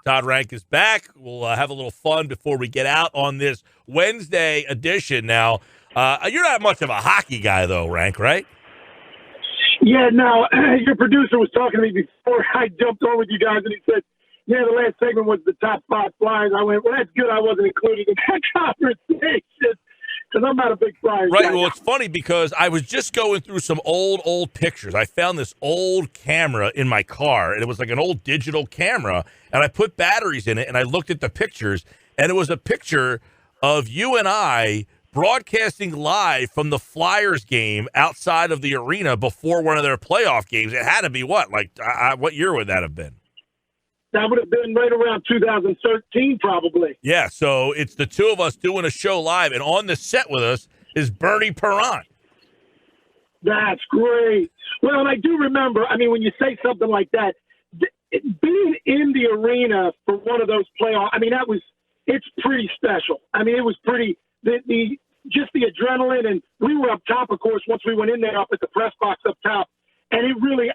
Todd Ranck is back. We'll have a little fun before we get out on this Wednesday edition. Now, you're not much of a hockey guy, though, Ranck, right? Yeah, no, your producer was talking to me before I jumped on with you guys, and he said, yeah, the last segment was the top 5 Flyers. I went, well, that's good I wasn't included in that conversation because I'm not a big Flyers guy. Right, well, it's funny because I was just going through some old pictures. I found this old camera in my car, and it was like an old digital camera, and I put batteries in it, and I looked at the pictures, and it was a picture of you and I broadcasting live from the Flyers game outside of the arena before one of their playoff games. It had to be what? What year would that have been? That would have been right around 2013, probably. Yeah, so it's the two of us doing a show live, and on the set with us is Bernie Perrant. That's great. Well, and I do remember, I mean, when you say something like that, being in the arena for one of those playoffs, I mean, it's pretty special. I mean, it was pretty, just the adrenaline, and we were up top, of course, once we went in there up at the press box up top, and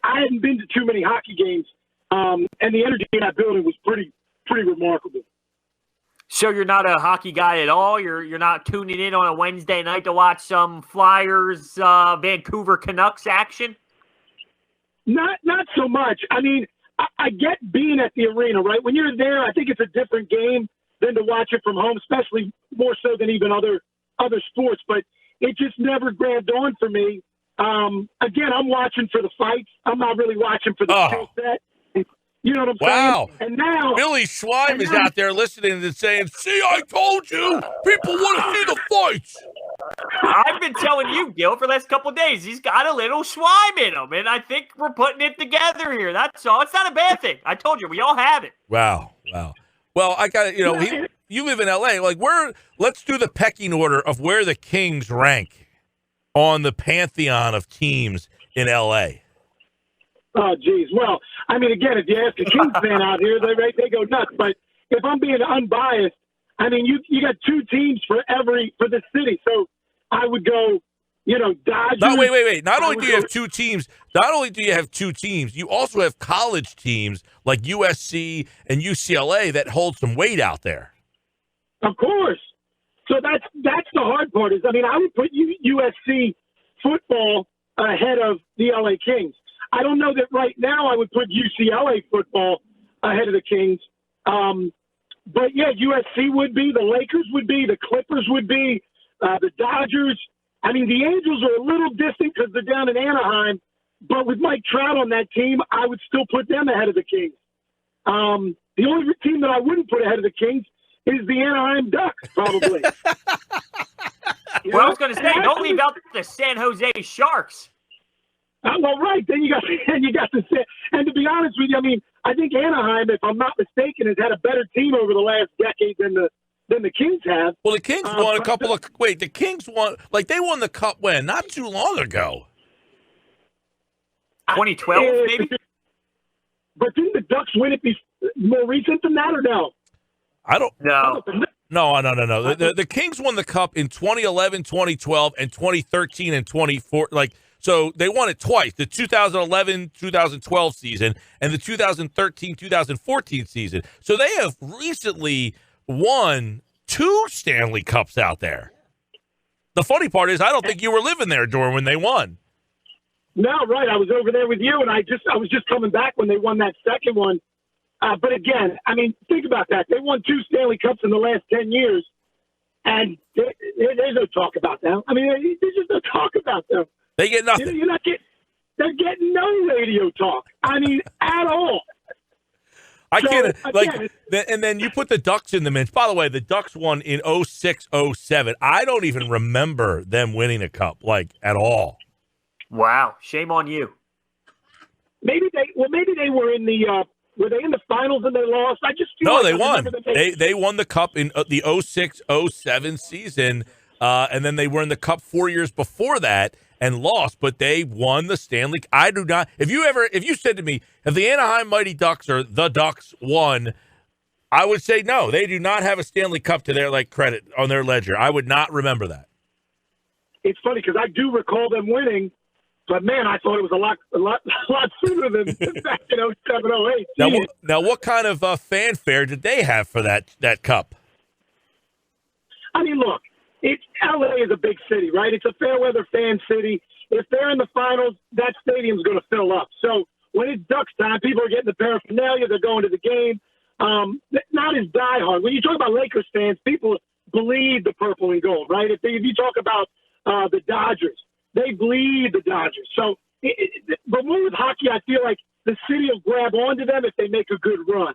I hadn't been to too many hockey games, and the energy in that building was pretty remarkable. So you're not a hockey guy at all? You're not tuning in on a Wednesday night to watch some Flyers Vancouver Canucks action? Not so much. I mean, I get being at the arena, right? When you're there, I think it's a different game than to watch it from home, especially more so than even other sports. But it just never grabbed on for me. Again, I'm watching for the fights. I'm not really watching for the skill set. You know what I'm wow. saying? And now Billy Schweim is out there listening and saying, see, I told you, people want to see the fights. I've been telling you, Gill, for the last couple of days, he's got a little Schweim in him, and I think we're putting it together here. That's all. It's not a bad thing. I told you, we all have it. Wow. Well, I got to, you live in L.A. Let's do the pecking order of where the Kings rank on the pantheon of teams in L.A. Oh, geez. Well, I mean, again, if you ask a Kings fan out here, they go nuts. But if I'm being unbiased, I mean, you got 2 teams for the city. So I would go, Dodgers. No, wait. Not only do you have 2 teams, you also have college teams like USC and UCLA that hold some weight out there. Of course. So that's the hard part is, I mean, I would put USC football ahead of the LA Kings. I don't know that right now I would put UCLA football ahead of the Kings. But, yeah, USC would be, the Lakers would be, the Clippers would be, the Dodgers. I mean, the Angels are a little distant because they're down in Anaheim. But with Mike Trout on that team, I would still put them ahead of the Kings. The only team that I wouldn't put ahead of the Kings is the Anaheim Ducks, probably. Well, I was going to say, don't leave out the San Jose Sharks. Well, right. Then you got to say, and to be honest with you, I mean, I think Anaheim, if I'm not mistaken, has had a better team over the last decade than the Kings have. Well, the Kings won a couple of. Wait, the Kings won they won the Cup when? Not too long ago. 2012, maybe. But didn't the Ducks win it more recent than that, or no? I don't know. No. The Kings won the Cup in 2011, 2012, and 2013 and 24. So they won it twice, the 2011-2012 season and the 2013-2014 season. So they have recently won 2 Stanley Cups out there. The funny part is I don't think you were living there, Dor, when they won. No, right. I was over there with you, and I was just coming back when they won that second one. But again, I mean, think about that. They won 2 Stanley Cups in the last 10 years, and there's no talk about them. I mean, there's just no talk about them. They get nothing. They're getting no radio talk. I mean, at all. I can't and then you put the Ducks in the mix. By the way, the Ducks won in 06-07. I don't even remember them winning a cup at all. Wow, shame on you. Maybe they were in the were they in the finals and they lost? I just feel they won. They won the cup in the 06-07 season, and then they were in the cup 4 years before that and lost, but they won the Stanley. I do not. If you said to me, have the Anaheim Mighty Ducks or the Ducks won, I would say no. They do not have a Stanley Cup to their credit on their ledger. I would not remember that. It's funny because I do recall them winning But man, I thought it was a lot sooner than back in 07, 08. Now, what kind of fanfare did they have for that cup? I mean, look, LA is a big city, right? It's a fair weather fan city. If they're in the finals, that stadium's going to fill up. So when it's Ducks time, people are getting the paraphernalia. They're going to the game. Not as diehard. When you talk about Lakers fans, people bleed the purple and gold, right? If you talk about the Dodgers, they bleed the Dodgers. So, but more with hockey, I feel like the city will grab onto them if they make a good run.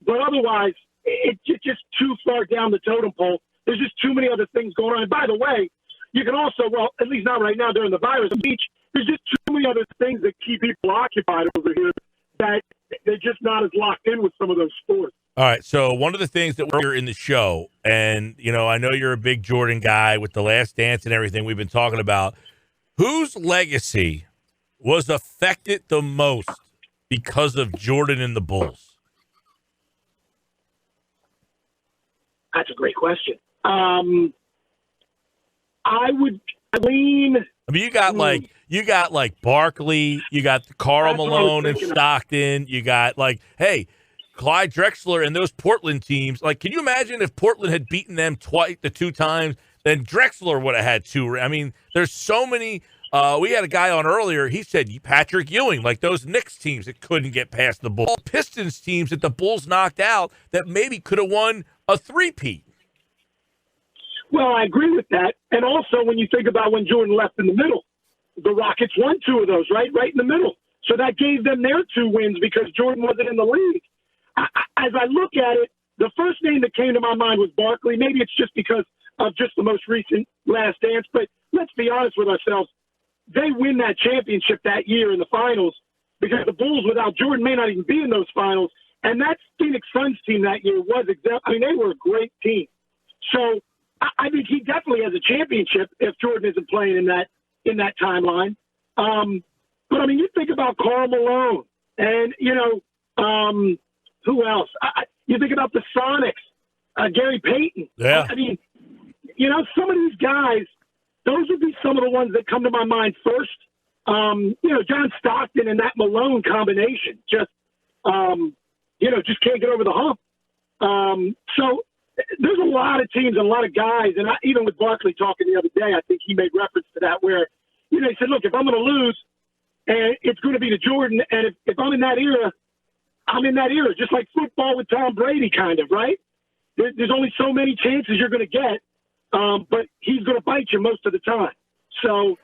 But otherwise, it's just too far down the totem pole. There's just too many other things going on. And by the way, you can also, well, at least not right now during the virus, the beach, there's just too many other things that keep people occupied over here that they're just not as locked in with some of those sports. All right, so one of the things that we're in the show, and, I know you're a big Jordan guy with The Last Dance and everything we've been talking about, whose legacy was affected the most because of Jordan and the Bulls? That's a great question. I would lean. I mean, you got like Barkley, you got Karl Malone and Stockton, you got hey, Clyde Drexler and those Portland teams. Can you imagine if Portland had beaten them the 2 times? Then Drexler would have had 2. I mean, there's so many. We had a guy on earlier. He said Patrick Ewing, those Knicks teams that couldn't get past the Bulls, Pistons teams that the Bulls knocked out that maybe could have won a 3-peat. Well, I agree with that. And also, when you think about when Jordan left in the middle, the Rockets won 2 of those, right in the middle. So that gave them their 2 wins because Jordan wasn't in the league. As I look at it, the first name that came to my mind was Barkley. Maybe it's just because of just the most recent Last Dance. But let's be honest with ourselves. They win that championship that year in the finals because the Bulls without Jordan may not even be in those finals. And that Phoenix Suns team that year was they were a great team. So I think he definitely has a championship if Jordan isn't playing in that timeline. But I mean, you think about Karl Malone and, who else? You think about the Sonics, Gary Payton. Yeah. I mean, some of these guys, those would be some of the ones that come to my mind first. John Stockton and that Malone combination just can't get over the hump. So there's a lot of teams and a lot of guys, and even with Barkley talking the other day, I think he made reference to that where, he said, look, if I'm going to lose, and it's going to be to Jordan, and if I'm in that era, I'm in that era, just like football with Tom Brady kind of, right? There's only so many chances you're going to get, but he's going to bite you most of the time. So,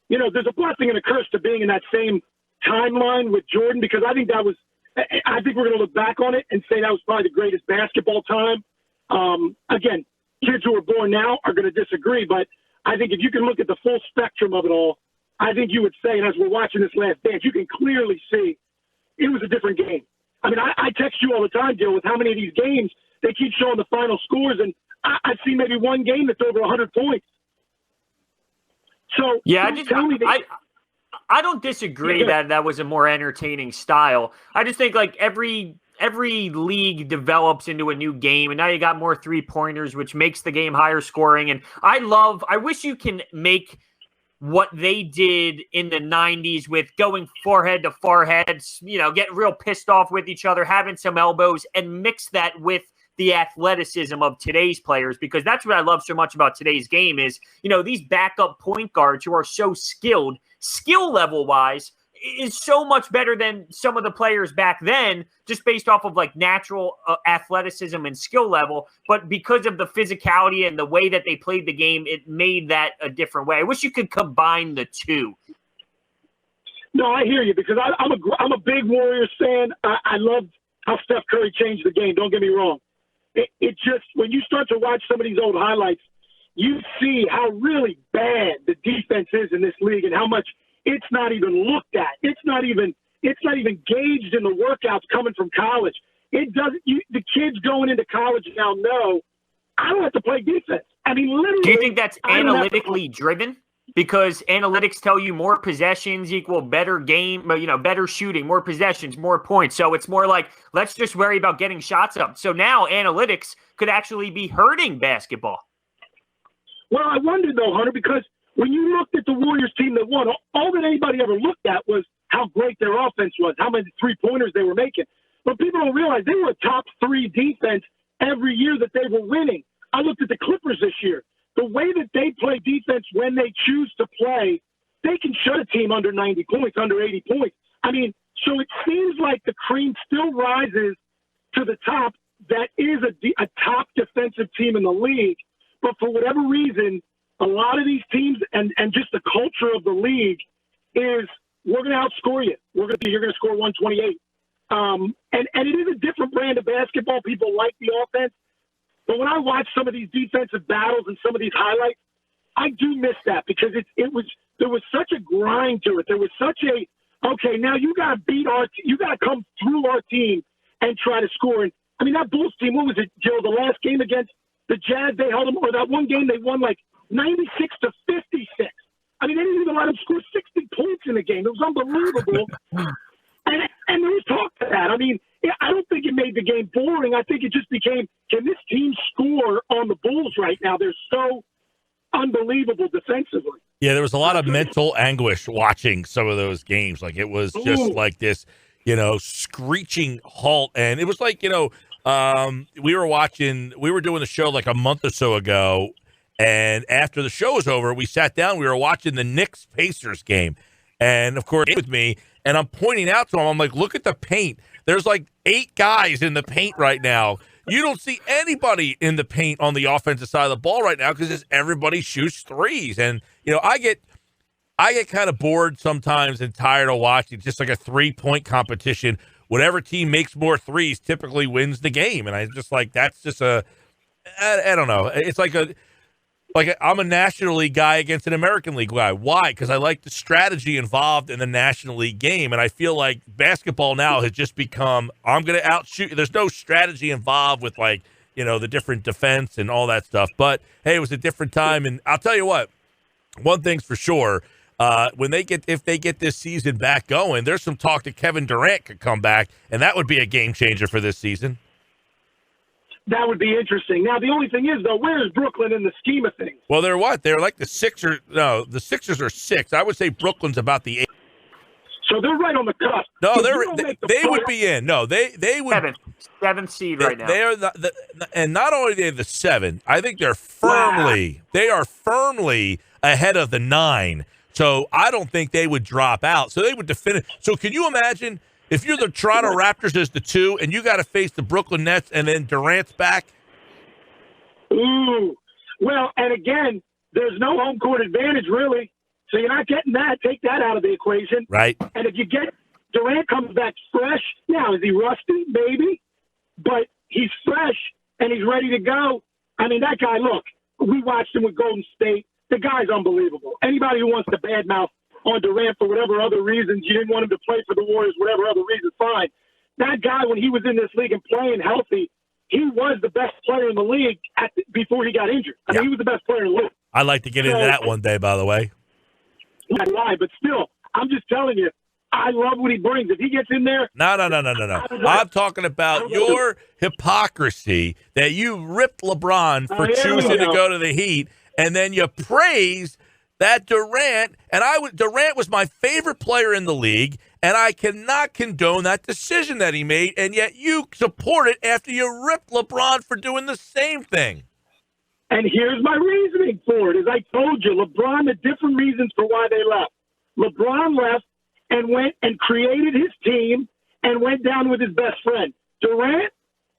there's a blessing and a curse to being in that same timeline with Jordan because I think we're going to look back on it and say that was probably the greatest basketball time. Again, kids who are born now are going to disagree, but I think if you can look at the full spectrum of it all, I think you would say, and as we're watching this Last Dance, you can clearly see it was a different game. I mean, I text you all the time, Gill, with how many of these games they keep showing the final scores, and I've seen maybe one game that's over 100 points. So yeah, I don't disagree that was a more entertaining style. I just think every league develops into a new game, and now you got more 3-pointers, which makes the game higher scoring. And I wish you can make what they did in the 90s with going forehead to forehead, getting real pissed off with each other, having some elbows, and mix that with the athleticism of today's players, because that's what I love so much about today's game is, these backup point guards who are so skilled, skill level wise, is so much better than some of the players back then, just based off of natural athleticism and skill level. But because of the physicality and the way that they played the game, it made that a different way. I wish you could combine the two. No, I hear you because I'm a big Warriors fan. I love how Steph Curry changed the game. Don't get me wrong. It just, when you start to watch some of these old highlights, you see how really bad the defense is in this league and how much it's not even looked at. It's not even gauged in the workouts coming from college. It doesn't. The kids going into college now know I don't have to play defense. I mean, literally. Do you think that's analytically driven? Because analytics tell you more possessions equal better game, better shooting, more possessions, more points. So it's more like, let's just worry about getting shots up. So now analytics could actually be hurting basketball. Well, I wonder though, Hunter, because when you looked at the Warriors team that won, all that anybody ever looked at was how great their offense was, how many three-pointers they were making. But people don't realize they were a top 3 defense every year that they were winning. I looked at the Clippers this year. The way that they play defense when they choose to play, they can shut a team under 90 points, under 80 points. I mean, so it seems like the cream still rises to the top. That is a top defensive team in the league. But for whatever reason, a lot of these teams and just the culture of the league is we're going to outscore you. You're going to score 128. And it is a different brand of basketball. People like the offense. But when I watch some of these defensive battles and some of these highlights, I do miss that because there was such a grind to it. There was such a, okay, now you got to you got to come through our team and try to score. And I mean, that Bulls team, what was it, Gill, the last game against the Jazz, they held them, or that one game they won like 96-56. I mean, they didn't even let them score 60 points in the game. It was unbelievable. And there was talk to that. I mean, I don't think it made the game boring. I think it just became, can this team score on the Bulls right now? They're so unbelievable defensively. Yeah, there was a lot of mental anguish watching some of those games. Like, it was just like this, screeching halt. And it was like, we were doing the show like a month or so ago. And after the show was over, we sat down, we were watching the Knicks-Pacers game. And, of course, with me, and I'm pointing out to him, I'm like, look at the paint. There's like 8 guys in the paint right now. You don't see anybody in the paint on the offensive side of the ball right now because everybody shoots threes. And, I get kind of bored sometimes and tired of watching just like a 3-point competition. Whatever team makes more threes typically wins the game. And I just like, that's just I don't know. It's like I'm a National League guy against an American League guy. Why? Because I like the strategy involved in the National League game, and I feel like basketball now has just become, I'm going to outshoot. There's no strategy involved with the different defense and all that stuff. But hey, it was a different time, and I'll tell you what. One thing's for sure. If they get this season back going, there's some talk that Kevin Durant could come back, and that would be a game changer for this season. That would be interesting. Now, the only thing is, though, where is Brooklyn in the scheme of things? Well, they're what? They're like the Sixers. No, the Sixers are 6. I would say Brooklyn's about the 8. So they're right on the cusp. No, they would be in. No, they would. Seventh seed right now. They are and not only are they the 7, I think they're firmly ahead of the 9. So I don't think they would drop out. So they would defend it. So can you imagine? If you're the Toronto Raptors as the 2 and you got to face the Brooklyn Nets and then Durant's back? Ooh. Well, and again, there's no home court advantage, really. So you're not getting that. Take that out of the equation. Right. And if you get Durant comes back fresh, now, is he rusty? Maybe. But he's fresh and he's ready to go. I mean, that guy, look, we watched him with Golden State. The guy's unbelievable. Anybody who wants to badmouth on Durant for whatever other reasons, you didn't want him to play for the Warriors, whatever other reasons, fine. That guy, when he was in this league and playing healthy, he was the best player in the league before he got injured. I mean, he was the best player in the league. I'd like to get into that one day, by the way. Not lie, but still, I'm just telling you, I love what he brings. If he gets in there. No. I'm talking about your hypocrisy that you ripped LeBron for choosing to go to the Heat, and then you praise that Durant was my favorite player in the league, and I cannot condone that decision that he made, and yet you support it after you ripped LeBron for doing the same thing. And here's my reasoning for it. As I told you, LeBron had different reasons for why they left. LeBron left and went and created his team and went down with his best friend. Durant,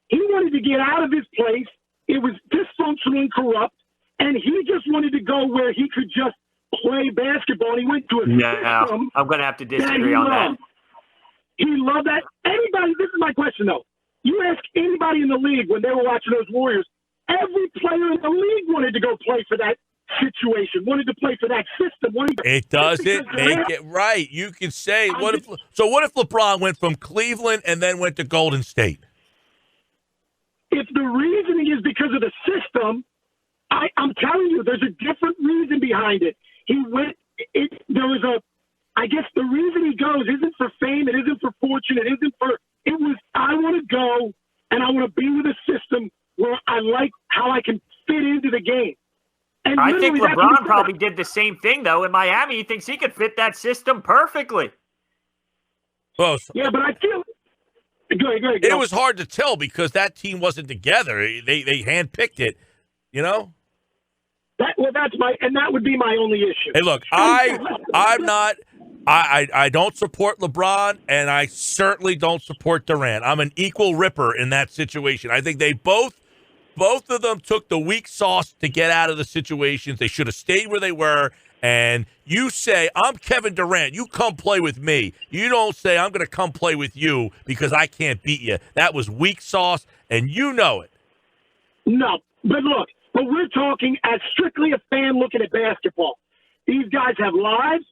he wanted to get out of his place. It was dysfunctional and corrupt, and he just wanted to go where he could just play basketball, and he went to a system. I'm going to have to disagree on that. He loved that. Anybody, this is my question, though. You ask anybody in the league when they were watching those Warriors, every player in the league wanted to go play for that situation, wanted to play for that system. It doesn't make it right. You can say, what if LeBron went from Cleveland and then went to Golden State? If the reasoning is because of the system, I'm telling you, there's a different reason behind it. I guess the reason he goes isn't for fame, it isn't for fortune, I want to go and I want to be with a system where I like how I can fit into the game. And I think literally, LeBron probably did the same thing, though. In Miami, he thinks he could fit that system perfectly. Well, yeah, but I feel go ahead. it was hard to tell because that team wasn't together. They handpicked it, you know. That would be my only issue. Hey, look, I don't support LeBron, and I certainly don't support Durant. I'm an equal ripper in that situation. I think they both of them took the weak sauce to get out of the situations. They should have stayed where they were. And you say, I'm Kevin Durant. You come play with me. You don't say, I'm going to come play with you because I can't beat you. That was weak sauce, and you know it. No, but look, we're talking as strictly a fan looking at basketball. These guys have lives.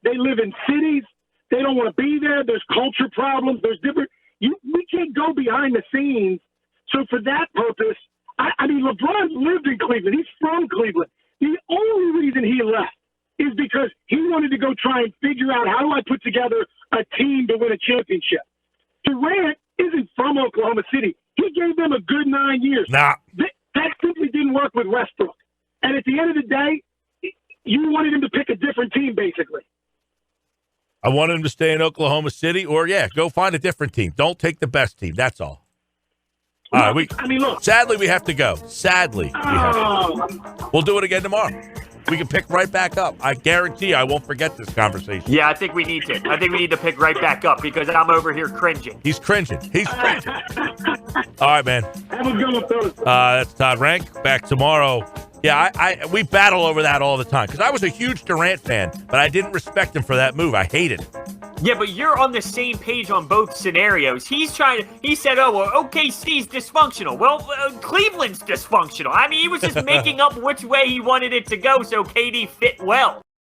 They live in cities. They don't want to be there. There's culture problems. There's different. We can't go behind the scenes. So for that purpose, I mean, LeBron lived in Cleveland. He's from Cleveland. The only reason he left is because he wanted to go try and figure out how do I put together a team to win a championship. Durant isn't from Oklahoma City. He gave them a good 9 years. Nah. That simply didn't work with Westbrook. And at the end of the day, you wanted him to pick a different team, basically. I wanted him to stay in Oklahoma City, or, go find a different team. Don't take the best team. That's all. All right, look. Sadly, we have to go. We'll do it again tomorrow. We can pick right back up. I guarantee I won't forget this conversation. Yeah, I think we need to. I think we need to pick right back up because I'm over here cringing. He's cringing. All right, man. Have a good one, fellas. That's Todd Ranck. Back tomorrow. Yeah, we battle over that all the time because I was a huge Durant fan, but I didn't respect him for that move. I hated it. Yeah, but you're on the same page on both scenarios. He said, OKC's dysfunctional. Well, Cleveland's dysfunctional. I mean, he was just making up which way he wanted it to go so KD fit well.